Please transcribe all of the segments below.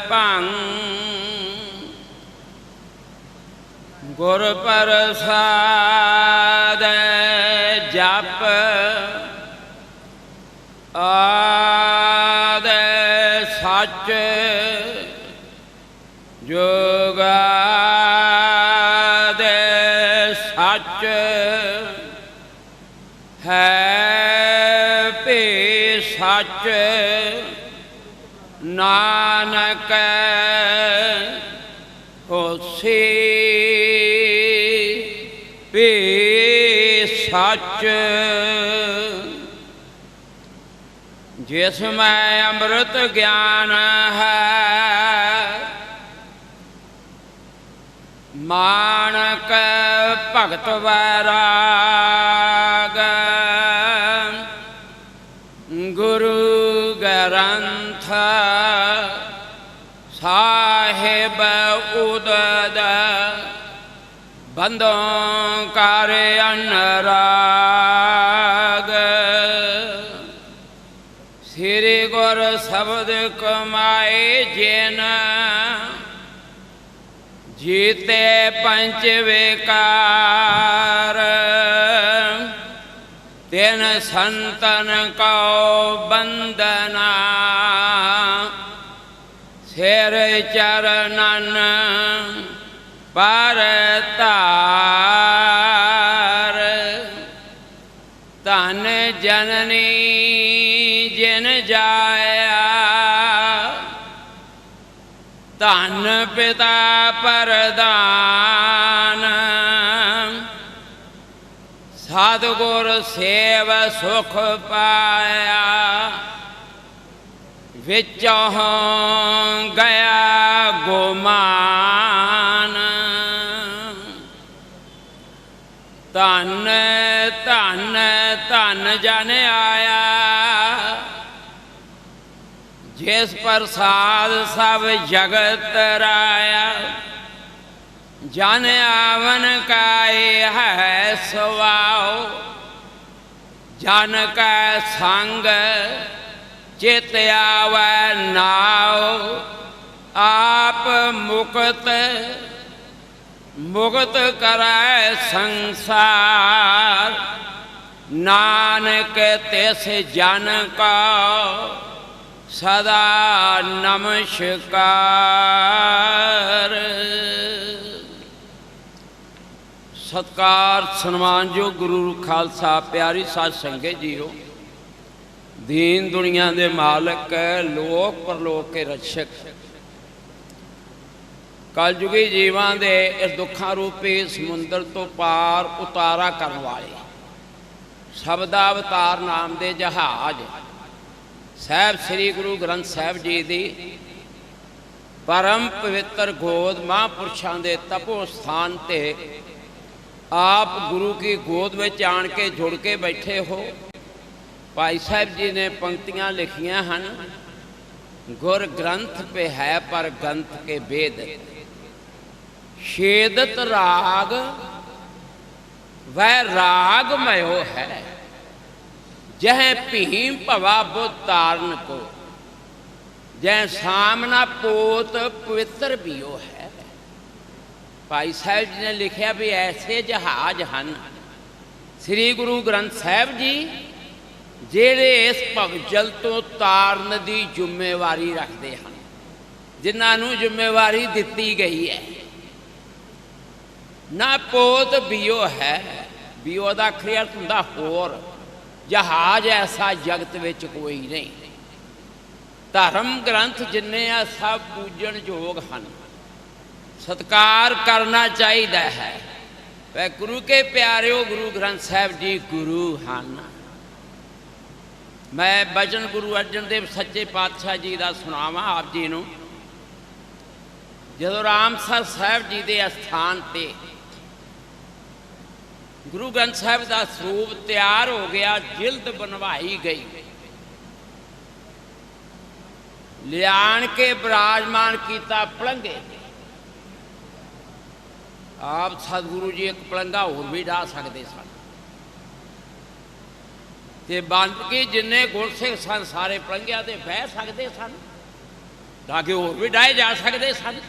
ਭੰਗ ਗੁਰ ਪ੍ਰਸਾਦ ਜਪ ਆਦਿ ਸੱਚ ਜੁਗਾਦਿ ਸੱਚ ਹੈ ਭੀ ਸੱਚ ਨਾਨਕ ਹੋਸੀ ਭੀ ਸੱਚ। ਜਿਸ ਮੈਂ ਅੰਮ੍ਰਿਤ ਗਿਆਨ ਹੈ ਮਾਨਕ ਭਗਤ ਵੈਰਾਗ ਗੁਰੂ ਗ੍ਰੰਥ ਸਾਹਿਬ ਉਦਦ ਬੰਦੋਂ ਕਰ ਅਨਰਾਗ ਸ੍ਰੀ ਗੁਰ ਸ਼ਬਦ ਕਮਾਏ ਜਿਨ ਜੀਤੇ ਪੰਚ ਵਿਕਾਰ ਤਿਨ ਸੰਤਨ ਕਉ ਬੰਦਨਾ ਸਿਰ ਚਰਨਨ ਪਰ ਧਾਰ ਧਨ ਜਨਨੀ ਜਿਨ ਜਾਇਆ ਧਨ ਪਿਤਾ ਪ੍ਰਦਾਨ ਸਤਿਗੁਰ ਸੇਵ ਸੁਖ ਪਾਇਆ ਵਿੱਚੋਂ ਗਿਆ ਗੁਮਾਨ। ਧਨ ਧਨ ਧਨ ਜਨ ਆਇਆ ਜਿਸ ਪ੍ਰਸਾਦ ਸਭ ਜਗਤ ਰਾਇਆ ਜਨ ਆਵਨ ਕਾਇ ਹੈ ਸਵਾਉ ਜਨ ਕਾ ਸੰਗ ਚਿਤ ਆਵੈ ਨਾਉ ਆਪ ਮੁਕਤ ਮੁਕਤ ਕਰੈ ਸੰਸਾਰ ਨਾਨਕ ਤਿਸ ਜਨ ਕਾ ਸਦਾ ਨਮਸਕਾਰ। ਸਤਿਕਾਰ ਸਨਮਾਨਯੋਗ ਗੁਰੂ ਖਾਲਸਾ ਪਿਆਰੀ ਸਾਧ ਸੰਗਤ ਜੀਓ, ਦੀਨ ਦੁਨੀਆ ਦੇ ਮਾਲਕ ਲੋਕ ਪਰਲੋਕ ਕੇ ਰਕਸ਼ਕ ਕਲਯੁਗੀ ਜੀਵਾਂ ਦੇ ਇਸ ਦੁੱਖਾਂ ਰੂਪੀ ਸਮੁੰਦਰ ਤੋਂ ਪਾਰ ਉਤਾਰਾ ਕਰਨ ਵਾਲੇ ਸ਼ਬਦਾ ਅਵਤਾਰ ਨਾਮ ਦੇ ਜਹਾਜ਼ ਸਾਹਿਬ ਸ੍ਰੀ ਗੁਰੂ ਗ੍ਰੰਥ ਸਾਹਿਬ ਜੀ ਦੀ ਪਰਮ ਪਵਿੱਤਰ ਗੋਦ ਮਹਾਂਪੁਰਸ਼ਾਂ ਦੇ ਤਪੋ ਸਥਾਨ 'ਤੇ ਆਪ ਗੁਰੂ ਕੀ ਗੋਦ ਵਿੱਚ ਆਣ ਕੇ ਜੁੜ ਕੇ ਬੈਠੇ ਹੋ। ਭਾਈ ਸਾਹਿਬ ਜੀ ਨੇ ਪੰਕਤੀਆਂ ਲਿਖੀਆਂ ਹਨ, ਗੁਰ ਗ੍ਰੰਥ ਪੇ ਹੈ ਪਰ ਗੰਥ ਕੇ ਵੇਦ ਛੇਦਤ ਰਾਗ ਵੈ ਰਾਗ ਮਯੋ ਹੈ जह भीम भवा बुध तारन को जह सामना पोत पवित्र बियो है। भाई साहब जी ने लिखा भी ऐसे जहाज हैं श्री गुरु ग्रंथ साहब जी जेड़े इस भवजल तो तारन की जिम्मेवारी रखते हैं, जिन्होंने जिम्मेवारी दी गई है। ना पोत बियो है, बियो का अखरी अर्थ हुंदा होर, जहाज ऐसा जगत विच कोई नहीं। धर्म ग्रंथ जिन्ने आ सब पूजन योग हैं, सत्कार करना चाहिए है। वह गुरु के प्यारे गुरु ग्रंथ साहब जी गुरु हैं। मैं भजन गुरु अर्जन देव सच्चे पातशाह जी का सुनावा आप जी नूं। जदों रामसर साहब जी के अस्थान पर गुरु ग्रंथ साहब का सरूप तैयार हो गया, जिल्द बनवाई गई, लियान के विराजमान किया पलंगे। आप सतगुरु जी एक पलंगा होर भी ढा सकते सन। ਤੇ ਬਾਕੀ ਜਿੰਨੇ ਗੁਰਸਿੱਖ ਸਨ ਸਾਰੇ ਪਲੰਘਿਆਂ ਤੇ ਬਹਿ ਸਕਦੇ ਸਨ, ਲਾਗੇ ਹੋਰ ਵੀ ਡਾਏ ਜਾ ਸਕਦੇ ਸਨ।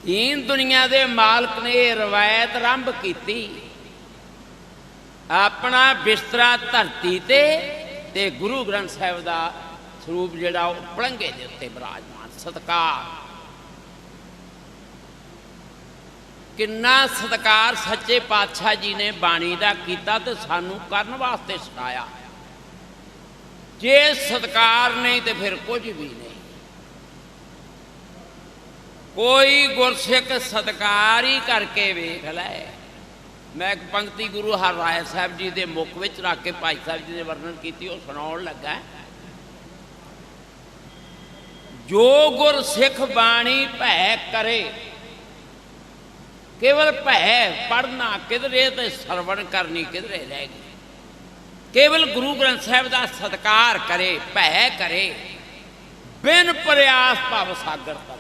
ਦੀਨ ਦੁਨੀਆ ਦੇ ਮਾਲਕ ਨੇ ਇਹ ਰਵਾਇਤ ਆਰੰਭ ਕੀਤੀ, ਆਪਣਾ ਬਿਸਤਰਾ ਧਰਤੀ ਤੇ ਗੁਰੂ ਗ੍ਰੰਥ ਸਾਹਿਬ ਦਾ ਸਰੂਪ ਜਿਹੜਾ ਉਹ ਪਲੰਘੇ ਦੇ ਉੱਤੇ ਬਿਰਾਜਮਾਨ। ਸਤਿਕਾਰ, ਕਿੰਨਾ ਸਤਿਕਾਰ ਸੱਚੇ ਪਾਤਸ਼ਾਹ ਜੀ ਨੇ ਬਾਣੀ ਦਾ ਕੀਤਾ ਤੇ ਸਾਨੂੰ ਕਰਨ ਵਾਸਤੇ ਸਿਖਾਇਆ। ਜੇ ਸਤਿਕਾਰ ਨਹੀਂ ਤੇ ਫਿਰ ਕੁਝ ਵੀ ਨਹੀਂ। ਕੋਈ ਗੁਰਸਿੱਖ ਸਤਿਕਾਰ ਹੀ ਕਰਕੇ ਵੇਖ ਲੈ। ਮੈਂ ਇੱਕ ਪੰਕਤੀ ਗੁਰੂ ਹਰਿਰਾਏ ਸਾਹਿਬ ਜੀ ਦੇ ਮੁੱਖ ਵਿੱਚ ਰੱਖ ਕੇ ਭਾਈ ਸਾਹਿਬ ਜੀ ਨੇ ਵਰਣਨ ਕੀਤੀ, ਉਹ ਸੁਣਾਉਣ ਲੱਗਾ। ਜੋ ਗੁਰਸਿੱਖ ਬਾਣੀ ਭੈ ਕਰੇ, ਕੇਵਲ ਭੈ ਪੜ੍ਹਨਾ ਕਿਧਰੇ ਤੇ ਸਰਵਣ ਕਰਨੀ ਕਿਧਰੇ ਰਹਿ ਗਈ। ਕੇਵਲ ਗੁਰੂ ਗ੍ਰੰਥ ਸਾਹਿਬ ਦਾ ਸਤਿਕਾਰ ਕਰੇ, ਭੈ ਕਰੇ, ਬਿਨ ਪ੍ਰਯਾਸ ਭਵ ਸਾਗਰ ਤਰੇ।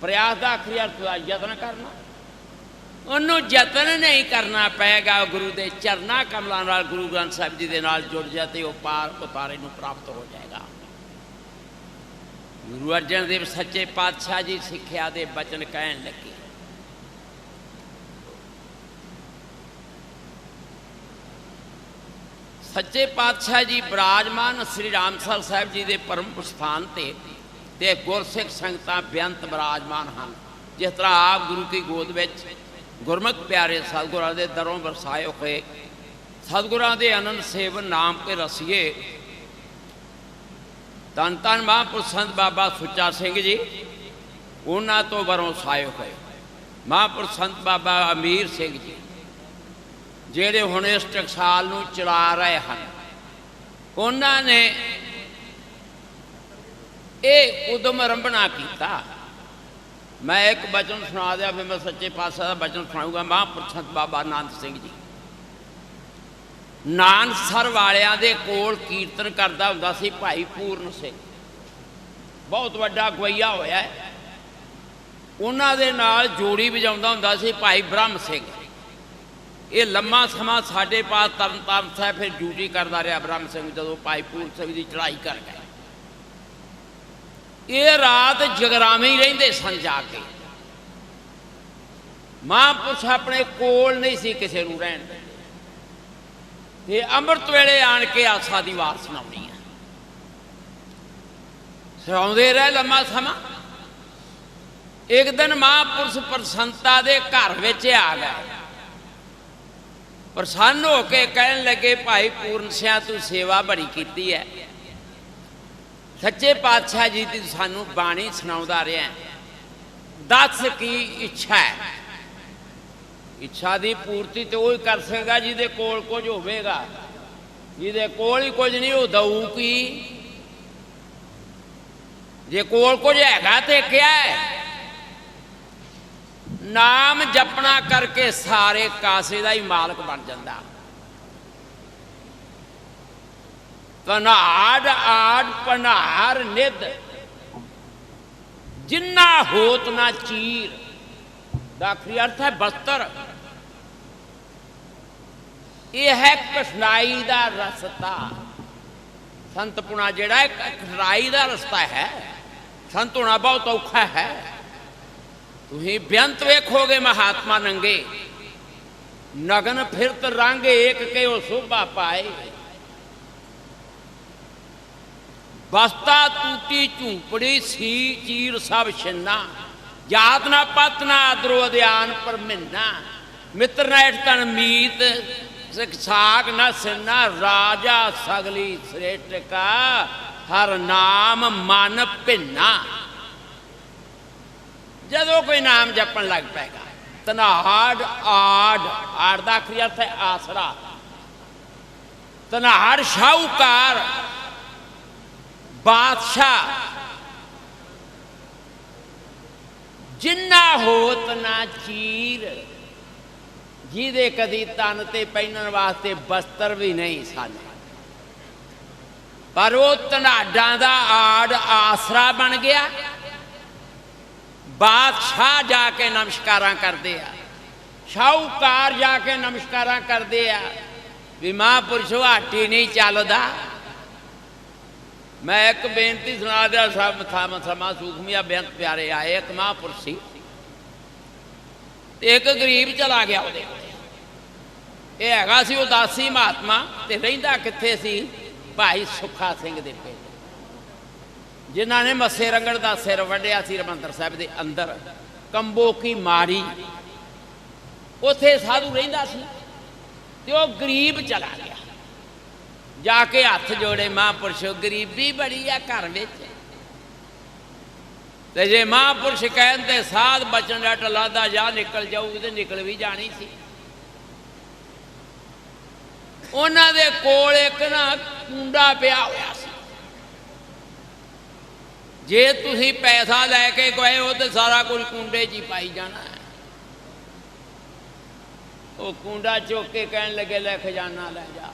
ਪ੍ਰਯਾਸ ਦਾ ਆਖਰੀ ਅਰਥ ਦਾ ਯਤਨ ਕਰਨਾ, ਉਹਨੂੰ ਯਤਨ ਨਹੀਂ ਕਰਨਾ ਪਏਗਾ। ਗੁਰੂ ਦੇ ਚਰਨਾਂ ਕਮਲਾਂ ਨਾਲ, ਗੁਰੂ ਗ੍ਰੰਥ ਸਾਹਿਬ ਜੀ ਦੇ ਨਾਲ ਜੁੜ ਜਾ ਤੇ ਉਹ ਪਾਰ ਉਤਾਰੇ ਨੂੰ ਪ੍ਰਾਪਤ ਹੋ ਜਾਏਗਾ। ਗੁਰੂ ਅਰਜਨ ਦੇਵ ਸੱਚੇ ਪਾਤਸ਼ਾਹ ਜੀ ਸਿੱਖਿਆ ਦੇ ਬਚਨ ਕਹਿਣ ਲੱਗੇ। ਸੱਚੇ ਪਾਤਸ਼ਾਹ ਜੀ ਬਿਰਾਜਮਾਨ ਸ੍ਰੀ ਰਾਮਸਰ ਸਾਹਿਬ ਜੀ ਦੇ ਪਰਮ ਸਥਾਨ ਤੇ ਗੁਰਸਿੱਖ ਸੰਗਤਾਂ ਬੇਅੰਤ ਬਿਰਾਜਮਾਨ ਹਨ। ਜਿਸ ਤਰ੍ਹਾਂ ਆਪ ਗੁਰੂ ਕੀ ਗੋਦ ਵਿੱਚ ਗੁਰਮੁਖ ਪਿਆਰੇ ਸਤਿਗੁਰਾਂ ਦੇ ਦਰੋਂ ਵਰਸਾਏ ਹੋਏ ਸਤਿਗੁਰਾਂ ਦੇ ਅਨੰਦ ਸੇਵਨ ਨਾਮ ਕੇ ਰਸੀਏ ਧੰਨ ਧੰਨ ਮਹਾਂਪੁਰਖ ਸੰਤ ਬਾਬਾ ਸੁੱਚਾ ਸਿੰਘ ਜੀ, ਉਹਨਾਂ ਤੋਂ ਵਰਸਾਏ ਹੋਏ ਮਹਾਂਪੁਰਖ ਸੰਤ ਬਾਬਾ ਅਮੀਰ ਸਿੰਘ ਜੀ, ਜਿਹੜੇ ਹੁਣ ਇਸ ਟਕਸਾਲ ਨੂੰ ਚਲਾ ਰਹੇ ਹਨ। ਉਹਨਾਂ ਨੇ ਇਹ ਉਦਮ ਅਰੰਭਣਾ ਕੀਤਾ। ਮੈਂ ਇੱਕ ਬਚਨ ਸੁਣਾ ਦਿਆਂ, ਫਿਰ ਮੈਂ ਸੱਚੇ ਪਾਤਸ਼ਾਹ ਦਾ ਬਚਨ ਸੁਣਾਊਗਾ। ਮਹਾਂਪੁਰਖ ਸੰਤ ਬਾਬਾ ਆਨੰਦ ਸਿੰਘ ਜੀ ਨਾਨਕਸਰ ਵਾਲਿਆਂ ਦੇ ਕੋਲ ਕੀਰਤਨ ਕਰਦਾ ਹੁੰਦਾ ਸੀ ਭਾਈ ਪੂਰਨ ਸਿੰਘ, ਬਹੁਤ ਵੱਡਾ ਗਵਈਆ ਹੋਇਆ। ਉਹਨਾਂ ਦੇ ਨਾਲ ਜੋੜੀ ਵਜਾਉਂਦਾ ਹੁੰਦਾ ਸੀ ਭਾਈ ਬ੍ਰਹਮ ਸਿੰਘ। ਇਹ ਲੰਮਾ ਸਮਾਂ ਸਾਡੇ ਪਾਸ ਤਰਨ ਤਾਰਨ ਸਾਹਿਬ ਫਿਰ ਡਿਊਟੀ ਕਰਦਾ ਰਿਹਾ ਬ੍ਰਹਮ ਸਿੰਘ, ਜਦੋਂ ਭਾਈ ਪੂਰਨ ਸਿੰਘ ਦੀ ਚੜ੍ਹਾਈ ਕਰ ਗਏ। ਇਹ ਰਾਤ ਜਗਰਾਵੇਂ ਹੀ ਰਹਿੰਦੇ ਸਨ ਜਾ ਕੇ। ਮਹਾਂਪੁਰਸ਼ ਆਪਣੇ ਕੋਲ ਨਹੀਂ ਸੀ ਕਿਸੇ ਨੂੰ ਰਹਿਣ ਦਿੰਦੇ, ਤੇ ਅੰਮ੍ਰਿਤ ਵੇਲੇ ਆਣ ਕੇ ਆਸਾ ਦੀ ਵਾਰ ਸੁਣਾਉਣੀ ਹੈ। ਸੁਣਾਉਂਦੇ ਰਹੇ ਲੰਮਾ ਸਮਾਂ। ਇੱਕ ਦਿਨ ਮਹਾਂਪੁਰਸ਼ ਪ੍ਰਸੰਨਤਾ ਦੇ ਘਰ ਵਿੱਚ ਆ ਗਏ। ਪ੍ਰਸੰਨ ਹੋ ਕੇ ਕਹਿਣ ਲੱਗੇ, ਭਾਈ ਪੂਰਨ ਸਿਆਂ ਤੂੰ ਸੇਵਾ ਬੜੀ ਕੀਤੀ ਹੈ, ਸੱਚੇ ਪਾਤਸ਼ਾਹ ਜੀ ਦੀ ਸਾਨੂੰ ਬਾਣੀ ਸੁਣਾਉਂਦਾ ਰਿਹਾ, ਦੱਸ ਕੀ ਇੱਛਾ ਹੈ। ਇੱਛਾ ਦੀ ਪੂਰਤੀ ਤੇ ਉਹ ਹੀ ਕਰ ਸਕੇਗਾ ਜਿਹਦੇ ਕੋਲ ਕੁਝ ਹੋਵੇਗਾ, ਜਿਹਦੇ ਕੋਲ ਹੀ ਕੁਝ ਨਹੀਂ ਉਹ ਦਊ ਕੀ। ਜੇ ਕੋਲ ਕੁਝ ਹੈਗਾ ਤੇ ਕਿਆ ਹੈ? ਨਾਮ ਜਪਣਾ ਕਰਕੇ ਸਾਰੇ ਕਾਸੇ ਦਾ ਹੀ ਮਾਲਕ ਬਣ ਜਾਂਦਾ। ਪਨਾੜ ਆੜ ਪਨਾਰ ਨਿਧ, ਜਿੰਨਾ ਹੋਤ ਨਾ ਚੀਰ ਦਾ ਆਖਰੀ ਅਰਥ ਹੈ ਬਸਤਰ। ਇਹ ਹੈ ਕਠਿਨਾਈ ਦਾ ਰਸਤਾ। ਸੰਤ ਪੁਣਾ ਜਿਹੜਾ ਇੱਕ ਕਠਿਨਾਈ ਦਾ ਰਸਤਾ ਹੈ। ਸੰਤ ਹੋਣਾ ਬਹੁਤ ਔਖਾ ਹੈ। ਤੁਸੀਂ ਬੇਅੰਤ ਵੇਖੋਗੇ ਮਹਾਤਮਾ ਨੰਗੇ, ਨਗਨ ਫਿਰਤ ਰੰਗ ਏਕ ਕੇ ਉਹ ਸੋਭਾ ਪਾਏ। ਬਸਤਾ ਟੂਟੀ ਝੂਪੜੀ ਸੀ ਚੀਰ ਸਭ ਛਿੰਨਾ, ਜਾਤ ਨਾ ਪਤ ਨਾ ਆਦਰੋ ਅਧਿਆਨ ਪਰ ਮਹੀਨਾ। ਮਿੱਤਰ ਨਾ ਇਠਤਨ ਮੀਤ ਸਾਗ ਨਾ ਸਿੰਨਾ, ਰਾਜਾ ਸਗਲੀ ਸ੍ਰੇਸ਼ਟ ਕਾ ਹਰ ਨਾਮ ਮਨ ਭਿੰਨਾ। ਜਦੋਂ ਕੋਈ ਨਾਮ ਜਪਣ ਲੱਗ ਪਏਗਾ। ਧਨਾੜ ਆੜ, ਆੜ ਦਾ ਆਖਰੀ ਅਰਥ ਹੈ ਆਸਰਾ। ਧਨਾੜ ਸ਼ਾਹੂਕਾਰ, ਬਾਦਸ਼ਾਹ, ਜਿੰਨਾ ਹੋਤ ਨਾ ਚੀਰ, ਜਿਹਦੇ ਕਦੀ ਤਨ ਤੇ ਪਹਿਨਣ ਵਾਸਤੇ ਬਸਤਰ ਵੀ ਨਹੀਂ ਸਨ, ਪਰ ਉਹ ਧਨਾਡਾਂ ਦਾ ਆੜ ਆਸਰਾ ਬਣ ਗਿਆ। ਬਾਦਸ਼ਾਹ ਜਾ ਕੇ ਨਮਸਕਾਰਾਂ ਕਰਦੇ ਆ, ਸ਼ਾਹੂਕਾਰ ਜਾ ਕੇ ਨਮਸਕਾਰਾਂ ਕਰਦੇ ਆ, भी महापुरुषों हाटी नहीं चलदा। मैं एक बेनती सुना दिया, सब समा सूखमिया बेअंत प्यारे आए। एक महापुरुष सी, एक गरीब चला गया वो ये हैगा सी उदासी महात्मा, ते रहिंदा कित्थे सी? भाई सुखा सिंह दे पिंड, जिन्हां ने मस्से रंगड़ दा सिर वड्डिया सी हरिमंदर साहिब दे अंदर, कंबो की माड़ी, उत्थे साधु रहिंदा सी। ते वो गरीब चला गया, जाके हथ जोड़े, महापुरुषो गरीबी बड़ी है घर में, ते जे महापुरुष कहते साध बचन डट लादा जा निकल जाऊगी तो निकल भी जानी सी। उन्हां दे कोल एक ना कूंडा पिया होया सी, जे तुसीं पैसा लैके गए हो तो सारा कुछ कूंडे च ही पाई जाना है। वो कूंडा चुक के कहन लगे लै खजाना लै जा।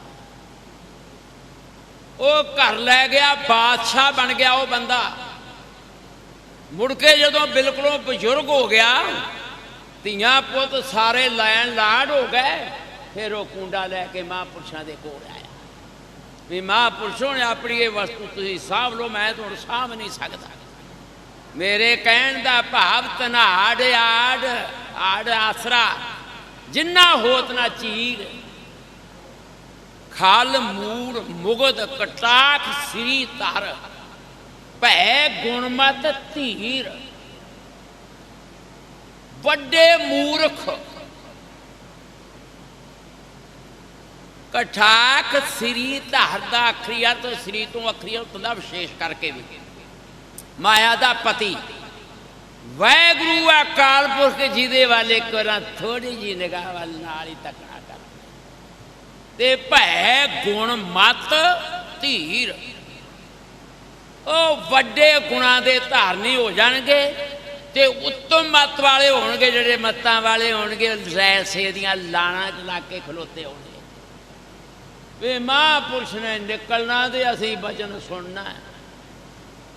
वो घर लै गया, बादशाह बन गया वो बंदा। मुड़ के जदों बिल्कुलों बजुर्ग हो गया, धीआं पुत सारे लैन लाड हो गए, फिर वो कूंडा लैके महापुरुषों के कोल आया भी महापुरुषों ने अपनी ये वस्तु तुसीं साभ लो, मैं तुहानूं साभ नहीं सकता। मेरे कहण दा भाव धनाड़ आड़ आड़ आसरा जिन्ना होत ना चीर, खल मूड़ मुगद कटाख श्री तर, भै गुणमत धीर, वड्डे मूर्ख कटाख श्री धर दा अखरी अर्थ, श्री तो अखरी अर्थ का विशेष करके भी माया दा पति वाहगुरु अकाल पुरख जिदे वाले करा थोड़ी जी निगाह वाल नाल ही तकना कर, ते भै गुण मत धीर, ओ वड्डे गुणा दे धारनी हो जाणगे, ते उत्तम मत वाले होणगे, जिहड़े मत्तां वाले होणगे, रैसे दियां लाणां च ला के खलोते होणगे। वे महापुरुष ने निकलना तो असी वचन सुनना है,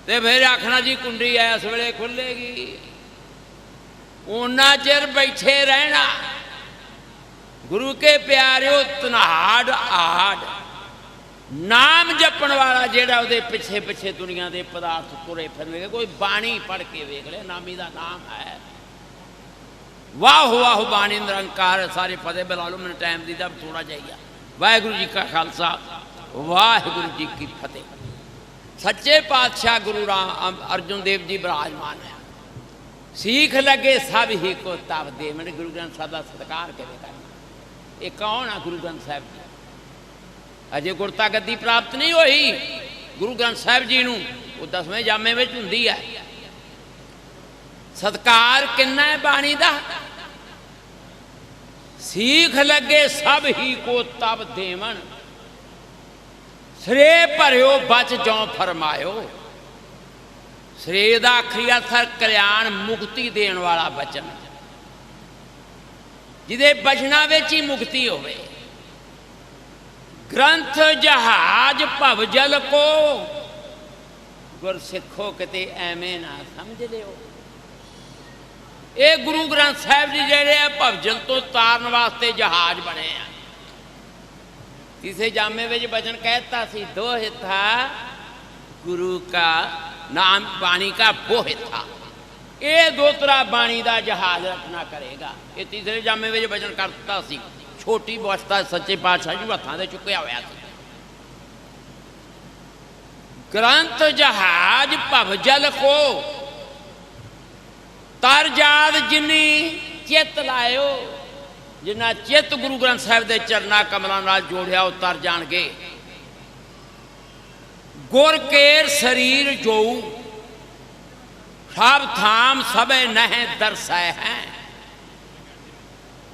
तो फिर आखना जी कुंडी इस वेले खुलेगी, उन्ना चिर बैठे रहना। गुरु के प्यारिओ धनाड़ आड़ नाम जपण वाला जेड़ा उहदे पिछे पिछे दुनिया के पदार्थ तुरे फिरनगे, कोई बाणी पढ़ के वेख ले, नामी का नाम है। वाह वाह बाणी निरंकार, सारे फतेह बुला लो, मैंने टाइम दीदा थोड़ा चाहिए। वाहिगुरु जी का खालसा, वाहिगुरु जी की फतेह। सच्चे पातशाह गुरु राम अर्जुन देव जी विराजमान है। सीख लगे सब ही को तब दे, मैंने गुरु ग्रंथ साहब का सत्कार करेगा। ये कौन है गुरु ग्रंथ साहब जी? अजे गुरता गद्दी प्राप्त नहीं हुई गुरु ग्रंथ साहब जी नूं, वो 10वें जामे में हुंदी है। सत्कार किन्ना है बाणी दा? सीख लगे सब ही को तब देवन, श्रे भरियो बच जौ फरमायो। श्रे दा आखरी अर्थ कल्याण मुक्ति देने वाला बचन, जिदे बचना विच ही मुक्ति होवे। ग्रंथ जहाज भवजल को, गुर सिखो किते एवें ना समझ लियो। ये गुरु ग्रंथ साहब जी जेड़े भवजल तो तारन वास्ते जहाज बने हैं। तीसरे जामे में वचन कहता सी, दो हिता गुरु का नाम बाणी का वो हिता, ये दो तरह बाणी का जहाज रखना करेगा। ये तीसरे जामे में वचन करता सी, छोटी अवस्था सच्चे पातशाह जी हथां दे चुकिया होया सी। ग्रंथ जहाज भवजल को तर जाद जिनी चित लायो, जिन्ना चित गुरु ग्रंथ साहब के चरना कमलों नाल जोड़िया वो तर जाणगे। गुर केर शरीर जोऊ, सब थाम सबे नह दर्शाए हैं।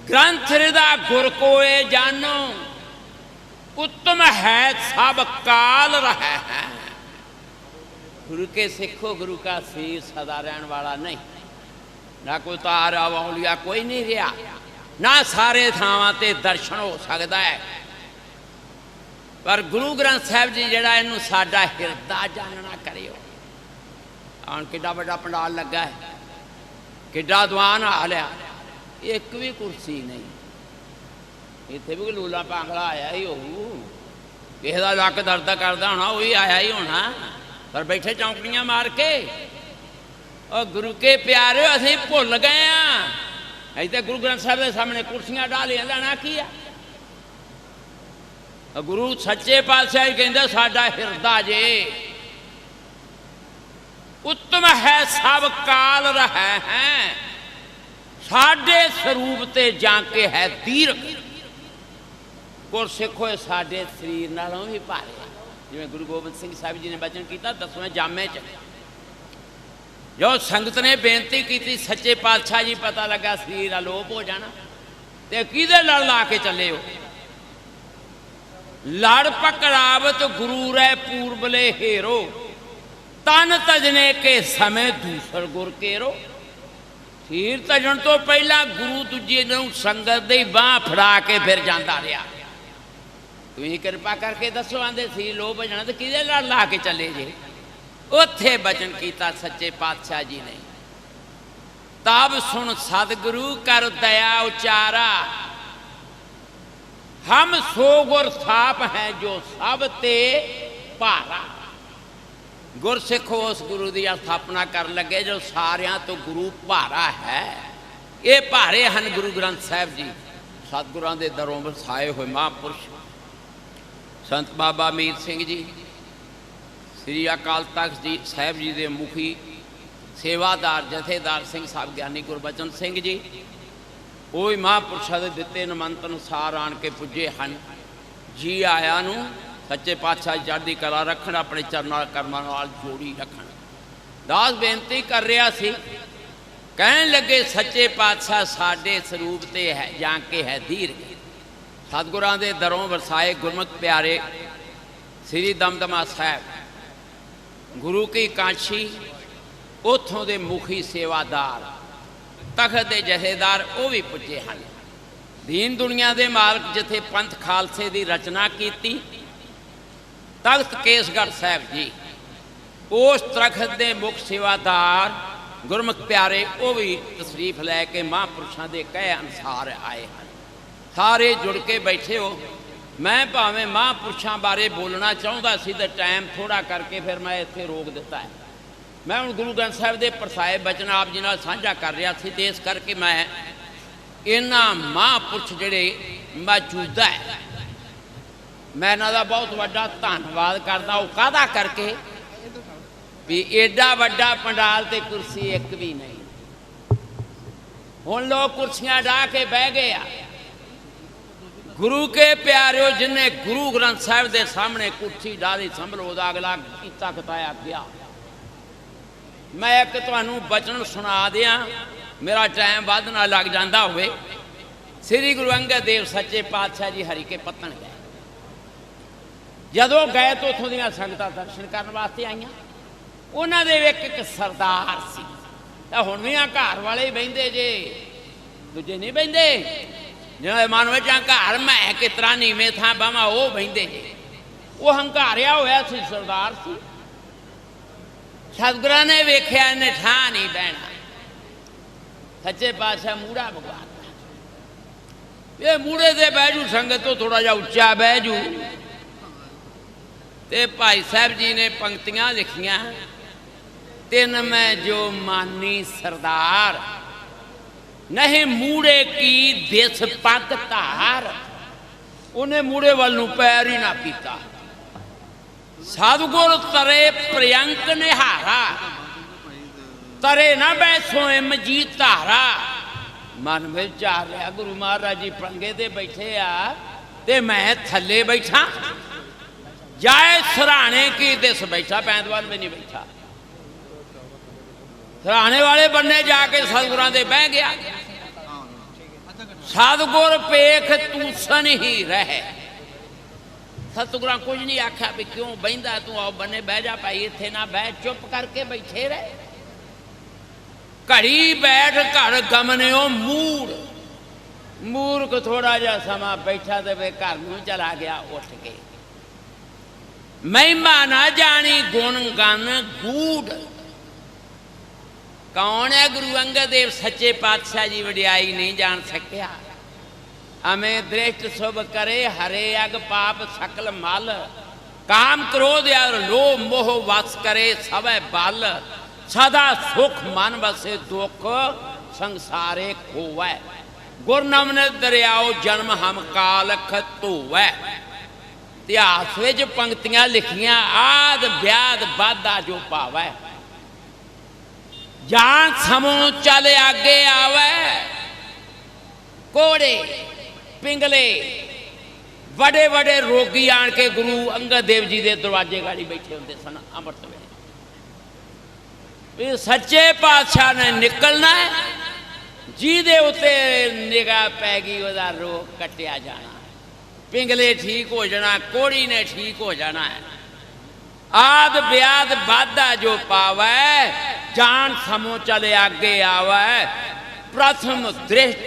ग्रंथ हृदय गुर कोए जानो, उत्तम है सब काल रहे हैं। गुरु के सिखो, गुरु का शीर सदा रहने वाला नहीं। ना कोई तार अवलिया कोई नहीं रहा, ना सारे थावां ते दर्शन हो सकता है। पर गुरु ग्रंथ साहब जी जड़ा इनू साडा हिरदा जानना करियो। आन किड्डा वड्डा पंडाल लगा है, किड्डा दीवान हाल है, एक भी कुर्सी नहीं। इत्थे भी कोई लूला पांगला आया ही होऊ, किसी का लक दर्द करता होना, वही आया ही होना, पर बैठे चौंकड़ियां मार के। और गुरु के प्यारे असीं भुल गए हाँ, असीं तो गुरु ग्रंथ साहब के सामने कुर्सियां डालियां, लेना की आ। गुरु सच्चे पातशाह कहंदे साडा हिरदा जे उत्तम है सब काल रहा है, साडे स्वरूप ते जाके है दीर्घ। गुरसिखो साडे शरीर नालों भी भारे, जिवें गुरु गोबिंद सिंह साहब जी ने बचन किया 10वें जामे च, जो संगत ने बेनती की सच्चे पातशाह जी पता लगा शरीर अलोप हो जाना, तो किहदे लड़ ला के चले हो। लड़ पकड़ावत गुरु रै पूर्वले हेरो, तन तजने के समय दूसर गुर केरो। खीर तजन तो पहला गुरु दूजे नूं संगत दी बांह फड़ा के फिर जांदा रहा। तुसीं कृपा करके दसो आंदे सी लो भजना तो किहदे लड़ ला के चले जे। उत्थे बचन कीता सच्चे पातशाह जी ने, तब सुन सतगुरु कर दया उचारा, हम सो गुर साप हैं जो सब ते भारा। गुरसिखो उस गुरु की स्थापना कर लगे जो सारियां तो गुरु भारा है। ये भारे हैं गुरु ग्रंथ साहब जी, सतगुरां दे दरों वसाए हुए महापुरुष संत बाबा मीर सिंह जी, श्री अकाल तख्त जी साहब जी के मुखी सेवादार जथेदार सिंह साहब ज्ञानी गुरबचन सिंह जी, वो ही महापुरुषों के दिते निमंत्रण अनुसार आन के पुजे हैं। जी आया नूं सच्चे पातशाह चढ़दी कला रखण, अपने चरनां कर्मां नाल जोड़ी रखण। दास बेनती कर रहा सी, कहन लगे सच्चे पातशाह साडे स्वरूप ते है जाके है दीर्घ। सतगुरां दे दरों वरसाए गुरमुख प्यारे श्री दमदमा साहब गुरु की कांछी, उथों दे मुखी सेवादार तखत के जथेदार वो भी पुजे हैं। दीन दुनिया के मालक जिथे पंथ खालसे की रचना की तख्त केसगढ़ साहब जी, उस तखत के मुख सेवादार गुरमुख प्यारे वो भी तशरीफ लैके महापुरुषों के कहे अनुसार आए हैं। सारे जुड़ के बैठे हो। मैं भावें महापुरुषों बारे बोलना चाहता सी तो टाइम थोड़ा करके फिर मैं इत्थे रोक दिता है। मैं हूँ गुरु ग्रंथ साहब के परसाए बचन आप जी नाल साझा कर रहा सी, तो इस करके मैं इन्हां महापुरुष जिहड़े मौजूदा है मैं इन्हां दा बहुत वड्डा धन्नवाद करदा। वो काहदा करके भी एडा वड्डा पंडाल ते कुर्सी एक भी नहीं। हुण लोग कुर्सियां डाह के बह गए आ। गुरु के प्यारिओ जिन्हें गुरु ग्रंथ साहब के सामने कुर्सी डाली संभलो उहदा अगला कीता कताया गया। मैं एक तुहानूं बचन सुना दियां, मेरा टाइम वध ना लग जाता होवे। श्री गुरु अंगद देव सच्चे पातशाह जी हरि के पत्तन गए। जदों गए तो उतों दीआं संगतां दर्शन करन वास्ते आईआं। उन्हां दे एक सरदार सी, तां हुण भी घर वाले ही बहिंदे जे, दूजे नहीं बहिंदे। जिन्हां मन विच घर मैं किस तरह नीवें थां बावां वो बहिंदे जे। वो हंकारिया होया सी, सरदार सी। सतगुरां ने वेख्या इन्हें ठां नहीं बहना। सच्चे पातशाह मूड़ा भगवान ये मूड़े से बहजू संगत तो थोड़ा जा उच्चा बहजू। ते भाई साहब जी ने पंक्तियां लिखियां, तिन में जो मानी सरदार नहीं मूड़े की दिस पग धार। उन्हें मूड़े वाल नूं पैर ही ना पीता। सतगुर तरे प्रियंक निहारा, तरे ना बैसोए मजीत धारा। मन में विचार लिया गुरु महाराज जी पंगे ते बैठे आ ते मैं थले बैठा, जाए सराहने की दिस बैठा, पैंतवाल में नहीं बैठा। सराहने वाले बनने जाके सतगुरां दे बह गया। सतगुर पेख तूसन ही रहे। सतगुरां कुछ नहीं आख्या भी क्यों बहिंदा तू, आओ बने बह जा भाई, इत्थे ना बह, चुप करके बैठे रहे। घड़ी बैठ घर गमनियो मूड़। मूर्ख थोड़ा जा समा बैठा तो वे घर नूं चला गया उठ के। महिमा ना जानी गुण गन गूढ़। कौन है गुरु अंगद देव सच्चे पातशाह जी वडियाई नहीं जान सकिया। अमें दृष्ट शुभ करे हरे अग पाप सकल मल, काम क्रोध और लोभ मोह वस करे सब बल, सदा सुख मन बसे दुख संसारे खोवै, गुरनाम ने दरियाओ जन्म हम कालख धोवै। इतिहास विच पंक्तियां लिखियां आद व्याद बाधा जो पावै, जान समूह चल आगे आवै। कोड़े पिंगले बड़े बड़े रोगी आन के गुरु अंगद देव जी के दरवाजे गाड़ी बैठे होंगे सन अमृत वेले। सच्चे पातशाह ने निकलना है, जिहदे उत्ते निगाह पै गई वह रोग कटिया जाना, पिंगले ठीक हो जाना, कोड़ी ने ठीक हो जाना है। आद ब्याद बाधा जो पावै, जान समो चले आगे आवै। प्रथम दृष्ट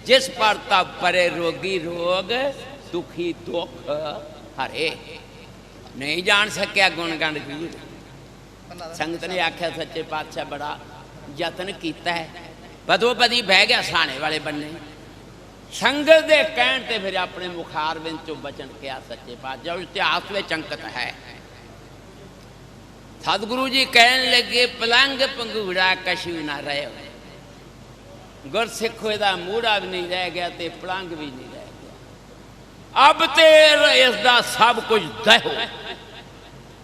जिस पर तब परे रोगी रोग, दुखी दुख हरे। नहीं जान सकिया गुण गण जूर। संगत ने आख्या सच्चे पातशाह बड़ा यतन किया है, बदो बदी बह गया साने वाले बन्ने। संगत के कहण ते फिर अपने मुखार बिंद चो बचन किया सच्चे पातशाह। इतिहास में अंकित है। सतगुरु जी कहन लगे पलंग पंगूड़ा कशू ना रहे, गुरसिख का मूड़ा भी नहीं रह गया तो पलंग भी नहीं रह गया। अब तो इसका सब कुछ दहो,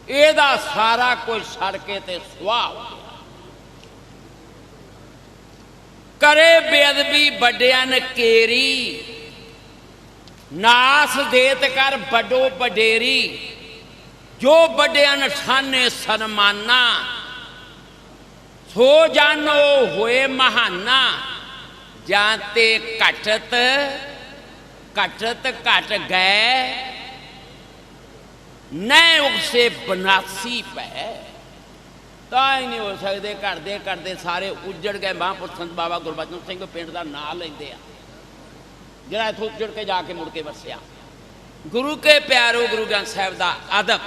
ਇਹਦਾ सारा कुछ सड़ के ते सुहा हो गया। करे बेअदबी बड़िया ने केरी, नास देत कर बड़ो बडेरी। जो बड़िया ने ठाने सनमाना, सो जानो होए महाना। जानते घटत घटत घट गए, न उसे बनासी पै। तो ही नहीं हो सकते, घटते घटते सारे उजड़ गए। महापुरुष संत बाबा गुरबचन सिंह पिंड का नाम लेंदे आ, जिहड़ा इत्थों उजड़ के जाके मुड़ के वसिया। गुरु के प्यारो गुरु ग्रंथ साहिब का अदब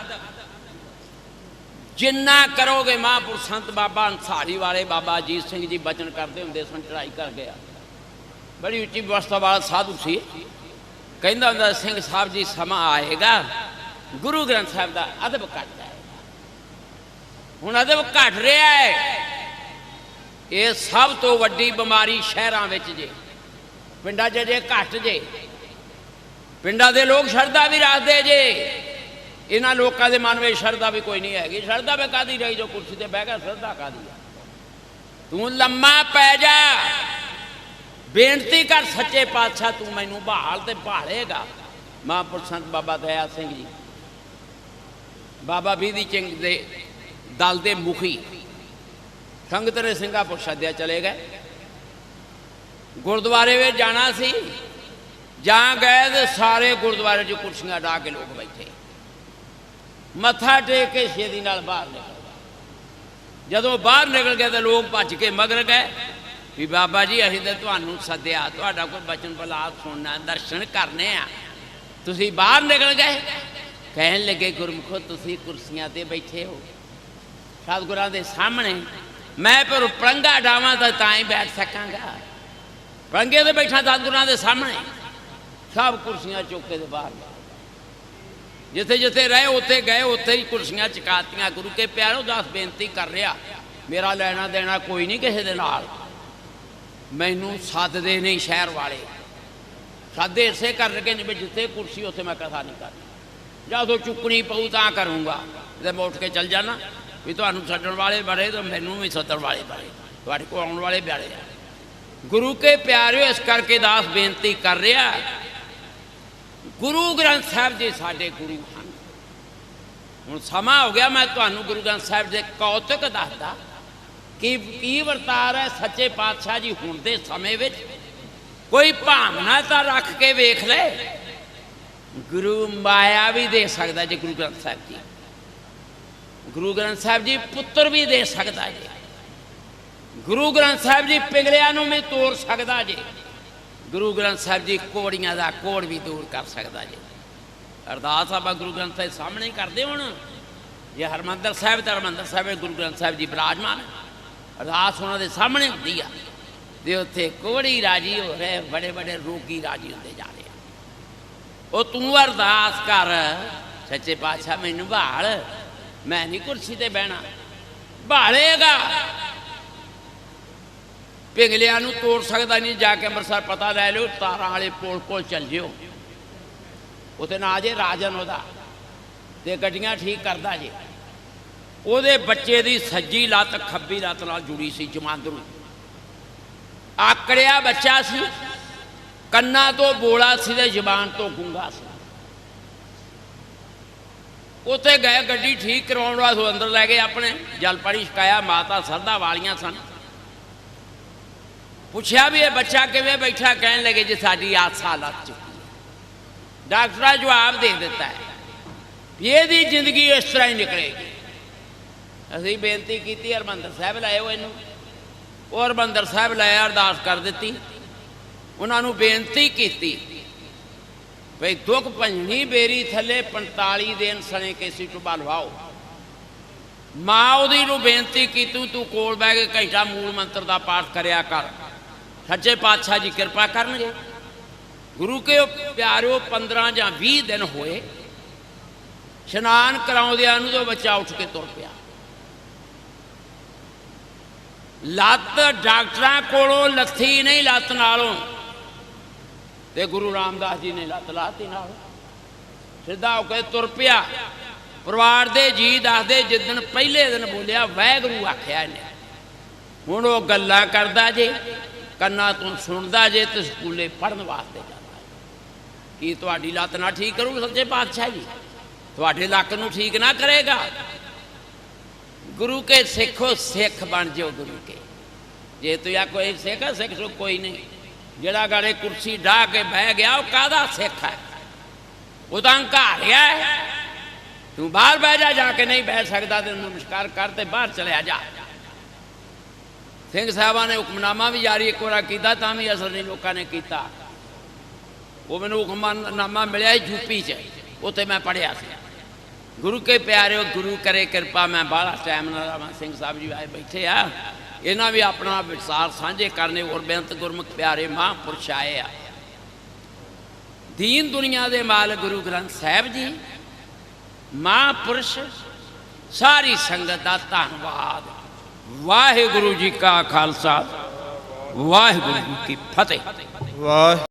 जिन्ना करोगे। महापुरुष संत बाबा अंसारी वाले बाबा अजीत सिंह जी बचन करते होंगे सन, चढ़ाई कर गया, बड़ी उच्ची व्यवस्था वाला साधु सी। कहता होंदा सिंह साहब जी समा आएगा गुरु ग्रंथ साहिब का अदब घट जाएगा। हुण अदब घट रहा है। ये सब तो वड्डी बीमारी शहरों में जे, पिंडा च जे घट जे। पिंडा दे लोग शरधा भी रखते जे, इन्होंने लोगों के मन में शरधा भी कोई नहीं हैगी। शरधा में कादी रही जो कुर्सी से बह गया, श्रद्धा कादी है। तू लम्मा पै जा, बेनती कर सच्चे पातशाह तू मैनू बहाल तो बहालेगा। महापुरुष संत बाबा दया सिंह जी बाबा बीधी चिंग दे दल के मुखी, संगत ने सिंगापुर सद्या चले गए। गुरुद्वारे में जाना सी, जहाँ गए तो सारे गुरुद्वारे च कुर्सियां डाह के लोग बैठे, मत्था टेक के छेदी नाल बाहर निकल गए। जदों बाहर निकल गए तो लोग भज के मगर गए भी बाबा जी असीं तो तुहानूं सद्या, तुहाडा कोई बचन बलास सुनना, दर्शन करने आ, तुसीं बाहर निकल गए। कहन लगे गुरमुखो तुसीं कुर्सियां ते बैठे हो, सतगुरां दे सामने मैं पर पलंगा डावां तां ही बैठ सकांगा। पलंगे ते बैठा सतगुरां दे सामने, सब कुर्सियां चुक के बाहर, जिथे जिथे रहे उत्थे गए, उत्थे ही कुर्सियां चकातियां। गुरु के प्यारों दस बेनती कर रहा, मेरा लेना देना कोई नहीं किसी दे नाल, मैनू सददे नहीं शहर वाले, सदे इसे कर लगे भी जिथे कुर्सी उत्थे मैं कथा नहीं करनी, जो चुकनी पऊ तां करूँगा। तो मैं उठ के चल जाना भी तुहानूं छड्डण वाले बड़े तो मैनू भी सदण वाले बड़े, तुहाडे कोल आउण वाले बड़े आ। गुरु के प्यारे इस करके दास बेनती कर रहा, गुरु ग्रंथ साहिब जी साडे गुरु हैं। हुण समा हो गया मैं तुहानूं गुरु ग्रंथ साहिब के कौतुक दसदा की वरतार है सच्चे पातशाह जी हुण दे समय विच। कोई भावना तो रख के वेख ले, गुरु माया भी दे सकता जी गुरु ग्रंथ साहिब जी, गुरु ग्रंथ साहिब जी पुत्र भी दे सकता जी, गुरु ग्रंथ साहिब जी पिंगलियां नूं भी तोड़ सकता जी, गुरु ग्रंथ साहिब जी कोड़ियां का कोड़ भी दूर कर सकता जी। अरदास आप गुरु ग्रंथ साहिब सामने ही करते हो, जे हरमंदर साहिब तो हरमंदर साहिब गुरु ग्रंथ साहिब जी विराजमान, अरदास उन्होंने सामने होती है। तो उत्थे कोड़ी राजी हो रहे, बड़े बड़े रोगी राजी होते जा रहे हैं। ਉਹ ਤੂੰ ਅਰਦਾਸ ਕਰ, ਸੱਚੇ ਪਾਤਸ਼ਾਹ ਮੈਨੂੰ ਭਾਲ, ਮੈਂ ਨਹੀਂ ਕੁਰਸੀ ਤੇ ਬਹਿਣਾ। ਭਾਲੇਗਾ, ਪਿਘਲਿਆਂ ਨੂੰ ਤੋੜ ਸਕਦਾ ਨਹੀਂ। ਜਾ ਕੇ ਅੰਮ੍ਰਿਤਸਰ ਪਤਾ ਲੈ ਲਿਓ, ਤਾਰਾਂ ਵਾਲੇ ਪੁਲ ਕੋਲ ਚੱਲ ਜਿਓ, ਉੱਥੇ ਨਾ ਜੇ ਰਾਜਨ ਉਹਦਾ, ਤੇ ਗੱਡੀਆਂ ਠੀਕ ਕਰਦਾ ਜੇ। ਉਹਦੇ ਬੱਚੇ ਦੀ ਸੱਜੀ ਲੱਤ ਖੱਬੀ ਲੱਤ ਨਾਲ ਜੁੜੀ ਸੀ ਜਮਾਂਦਰੂ, ਆਕੜਿਆ ਬੱਚਾ ਸੀ, ਕੰਨਾਂ ਤੋਂ ਬੋਲਾ ਸੀ ਤੇ ਜ਼ਬਾਨ ਤੋਂ ਗੂੰਗਾ ਸੀ। ਉੱਥੇ ਗਏ ਗੱਡੀ ਠੀਕ ਕਰਵਾਉਣ ਵਾਸਤੇ, ਅੰਦਰ ਲੈ ਗਏ, ਆਪਣੇ ਜਲ ਪਾਣੀ ਛਕਾਇਆ। ਮਾਤਾ ਸਰਦਾ ਵਾਲੀਆਂ ਸਨ। ਪੁੱਛਿਆ ਵੀ ਇਹ ਬੱਚਾ ਕਿਵੇਂ ਬੈਠਾ? ਕਹਿਣ ਲੱਗੇ ਜੀ ਸਾਡੀ ਆਸਾ ਲੱਗ ਚੁੱਕੀ ਹੈ। ਡਾਕਟਰਾਂ ਜਵਾਬ ਦੇ ਦਿੱਤਾ ਹੈ ਵੀ ਇਹਦੀ ਜ਼ਿੰਦਗੀ ਇਸ ਤਰ੍ਹਾਂ ਹੀ ਨਿਕਲੇਗੀ। ਅਸੀਂ ਬੇਨਤੀ ਕੀਤੀ, ਹਰਿਮੰਦਰ ਸਾਹਿਬ ਲਾਇਓ ਇਹਨੂੰ। ਉਹ ਹਰਿਮੰਦਰ ਸਾਹਿਬ ਲਾਇਆ, ਅਰਦਾਸ ਕਰ ਦਿੱਤੀ। ਉਹਨਾਂ ਨੂੰ ਬੇਨਤੀ ਕੀਤੀ ਭਈ ਦੁੱਖ ਭੰਜਣੀ ਬੇਰੀ ਥੱਲੇ 45 ਦਿਨ ਸਣੇ ਕੇਸੀ ਟੁੱਬਾ ਲਵਾਓ। ਮਾਂ ਉਹਦੀ ਨੂੰ ਬੇਨਤੀ ਕੀਤੀ, ਤੂੰ ਕੋਲ ਬਹਿ ਕੇ ਘੰਟਾ ਮੂਲ ਮੰਤਰ ਦਾ ਪਾਠ ਕਰਿਆ ਕਰ, ਸੱਚੇ ਪਾਤਸ਼ਾਹ ਜੀ ਕਿਰਪਾ ਕਰਨਗੇ। ਗੁਰੂ ਕੇ ਪਿਆਰਿਓ 15 ਜਾਂ 20 ਦਿਨ ਹੋਏ, ਇਸ਼ਨਾਨ ਕਰਾਉਂਦਿਆਂ ਨੂੰ ਤਾਂ ਬੱਚਾ ਉੱਠ ਕੇ ਤੁਰ ਪਿਆ। ਲੱਤ ਡਾਕਟਰਾਂ ਕੋਲੋਂ ਲੱਥੀ ਨਹੀਂ, ਲੱਤ ਨਾਲੋਂ, ਤੇ ਗੁਰੂ ਰਾਮਦਾਸ ਜੀ ਨੇ ਲੱਤ ਲਾਤੀ ਨਾਲ, ਸਿੱਧਾ ਹੋ ਕੇ ਤੁਰ ਪਿਆ। ਪਰਿਵਾਰ ਦੇ ਜੀ ਦੱਸਦੇ ਜਿੱਦਣ ਪਹਿਲੇ ਦਿਨ ਬੋਲਿਆ ਵਾਹਿਗੁਰੂ ਆਖਿਆ ਇਹਨੇ, ਹੁਣ ਉਹ ਗੱਲਾਂ ਕਰਦਾ ਜੇ, ਕੰਨਾਂ ਤੋਂ ਸੁਣਦਾ ਜੇ, ਤੇ ਸਕੂਲੇ ਪੜ੍ਹਨ ਵਾਸਤੇ ਜਾਂਦਾ। ਕੀ ਤੁਹਾਡੀ ਲੱਤ ਨਾ ਠੀਕ ਕਰੂ ਸੱਚੇ ਪਾਤਸ਼ਾਹ ਜੀ? ਤੁਹਾਡੇ ਲੱਕ ਨੂੰ ਠੀਕ ਨਾ ਕਰੇਗਾ। ਗੁਰੂ ਕੇ ਸਿੱਖੋ, ਸਿੱਖ ਬਣ ਜਾਓ ਗੁਰੂ ਕੇ। ਜੇ ਤੂੰ ਆ ਕੋਈ ਸਿੱਖ ਹੈ, ਸਿੱਖ ਸੋ ਕੋਈ ਨਹੀਂ। ਜਿਹੜਾ ਗਾੜੇ ਕੁਰਸੀ ਢਾਹ ਕੇ ਬਹਿ ਗਿਆ ਉਹ ਕਾਹਦਾ ਸਿੱਖ ਹੈ? ਉਹ ਤਾਂ ਹੰਕਾਰਿਆ ਹੈ। ਤੂੰ ਬਾਹਰ ਬਹਿ ਜਾ, ਜਾ ਕੇ ਨਹੀਂ ਬਹਿ ਸਕਦਾ ਤੇ ਨਮਸਕਾਰ ਕਰ ਤੇ ਬਾਹਰ ਚਲਿਆ ਜਾ। ਸਿੰਘ ਸਾਹਿਬਾਂ ਨੇ ਹੁਕਮਨਾਮਾ ਵੀ ਜਾਰੀ ਇੱਕ ਵਾਰ ਕੀਤਾ, ਤਾਂ ਵੀ ਅਸਲ ਨਹੀਂ ਲੋਕਾਂ ਨੇ ਕੀਤਾ। ਉਹ ਮੈਨੂੰ ਹੁਕਮਨਾਮਾ ਮਿਲਿਆ ਯੂਪੀ 'ਚ, ਉੱਥੇ ਮੈਂ ਪੜ੍ਹਿਆ ਸੀ। ਗੁਰੂ ਕੇ ਪਿਆਰਿਓ, ਗੁਰੂ ਕਰੇ ਕਿਰਪਾ। ਮੈਂ ਬਾਹਲਾ ਟਾਈਮ ਨਾਲ ਆਵਾਂ, ਸਿੰਘ ਸਾਹਿਬ ਜੀ ਆਏ ਬੈਠੇ ਆ, ਇਹਨਾਂ ਵੀ ਆਪਣਾ ਵਿਚਾਰ ਸਾਂਝੇ ਕਰਨੇ। ਔਰ ਬੇਅੰਤ ਗੁਰਮੁਖ ਪਿਆਰੇ ਮਹਾਂਪੁਰਸ਼ ਆਏ ਆ। ਦੀਨ ਦੁਨੀਆ ਦੇ ਮਾਲਕ ਗੁਰੂ ਗ੍ਰੰਥ ਸਾਹਿਬ ਜੀ, ਮਹਾਂਪੁਰਸ਼, ਸਾਰੀ ਸੰਗਤ ਦਾ ਧੰਨਵਾਦ। ਵਾਹਿਗੁਰੂ ਜੀ ਕਾ ਖਾਲਸਾ, ਵਾਹਿਗੁਰੂ ਜੀ ਕੀ ਫਤਿਹ। ਵਾਹਿ